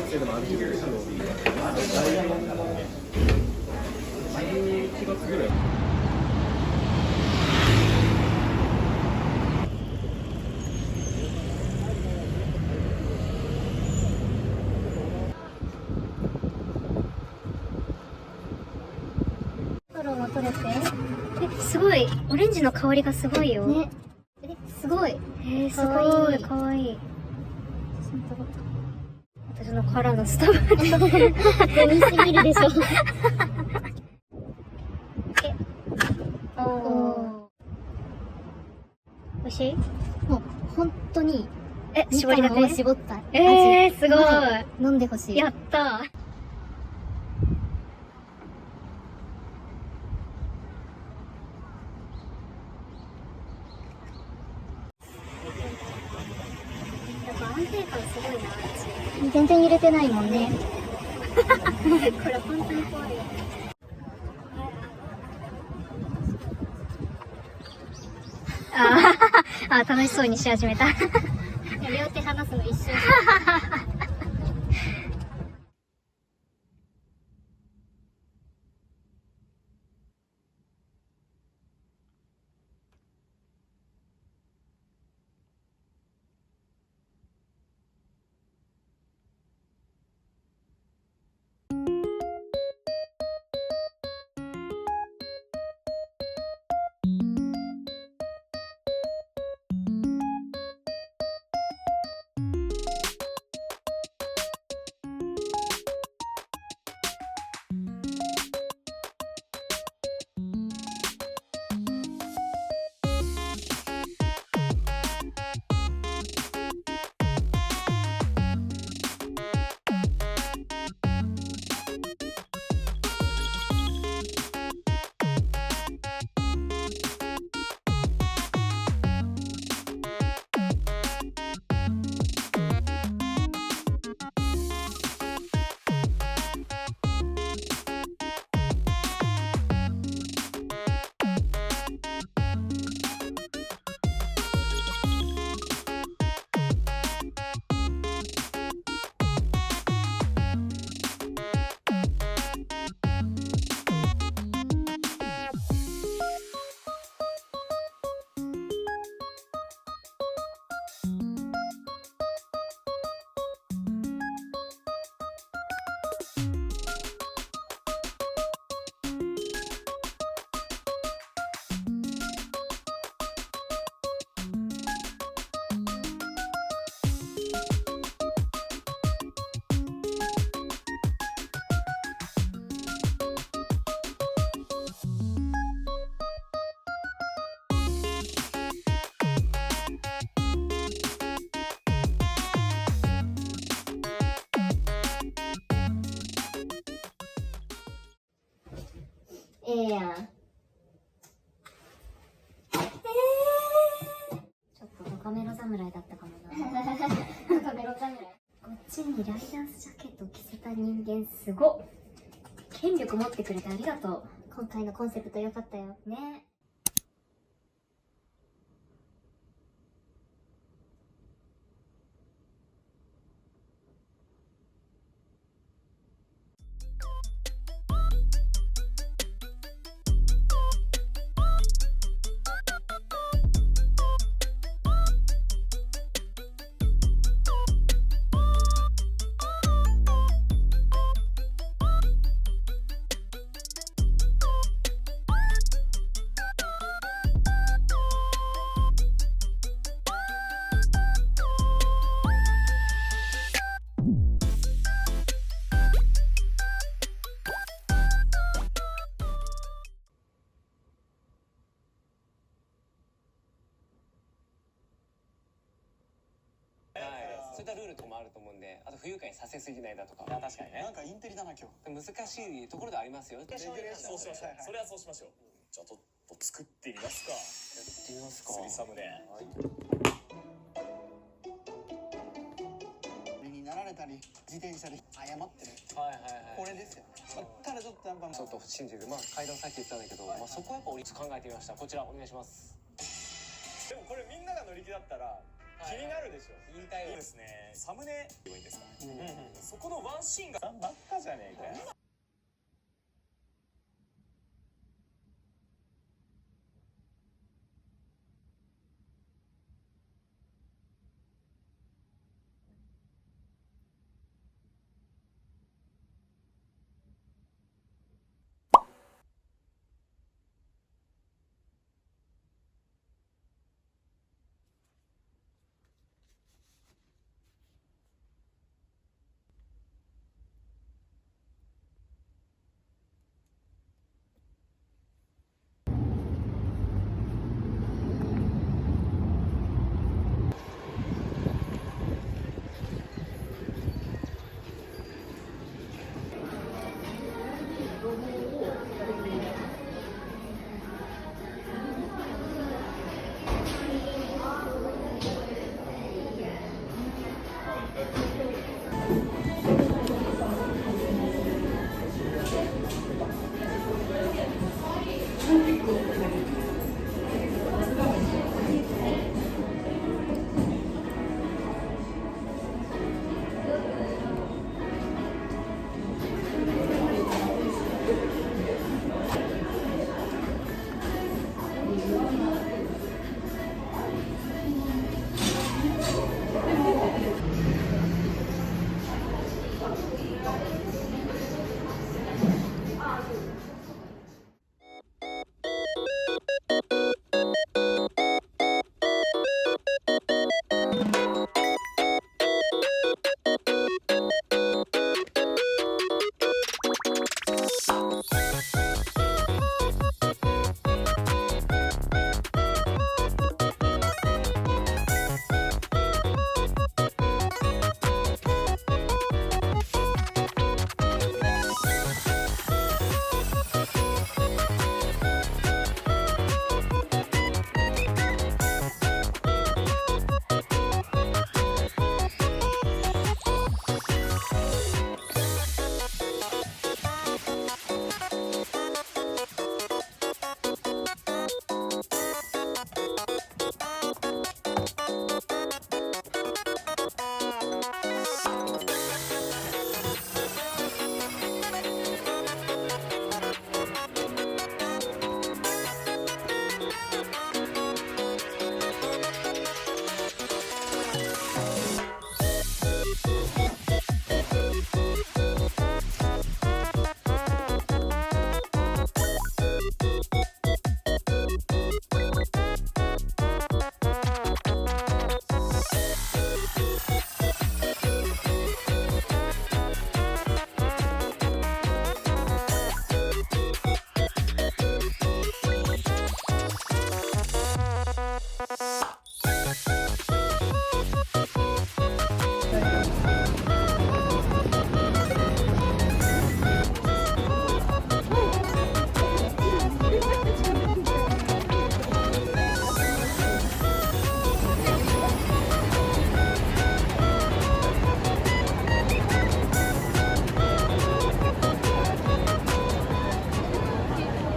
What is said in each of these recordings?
生でもあるけど、多分11月ぐらい。フォローも取れて。すごい。オレンジの香りがすごいよ。ね。すごい。すごい。かわいい。私の殻のスタバと飲みすぎるでしょ。美味しい？もう本当に絞りたて絞った味。すごい。飲んでほしい。やったー。安定感すごいな、私。全然揺れてないもんね。これ本当に怖いよ。楽しそうにし始めた。両手離すの一瞬。やん。ちょっとカメロ侍だったかもな。カメロ侍。こっちにライダースジャケットを着せた人間すごっ。権力持ってくれてありがとう。今回のコンセプト良かったよ。ね。そういったルールとかもあると思うんで、あと不愉快にさせすぎないだとか。確かにね。なんかインテリだな今日。難しいところでありますよ。そうしましょう。それはそうしましょう。じゃあちょっと作ってみますか。やってみますか。釣りサムネ。になられたり自転車で謝ってる。これですよ。ただちょっとやっぱちょっと信じる。階段さっき言ったんだけど、そこはやっぱ俺考えてみました。こちらお願いします。でもこれみんなが乗り気だったら気になるでしょ。引退をですね。サムネいいですか。そこのワンシーンがばっかじゃねえかよ。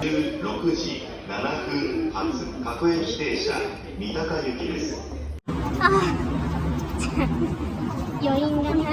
16時7分発各駅停車三鷹行きです。余韻がね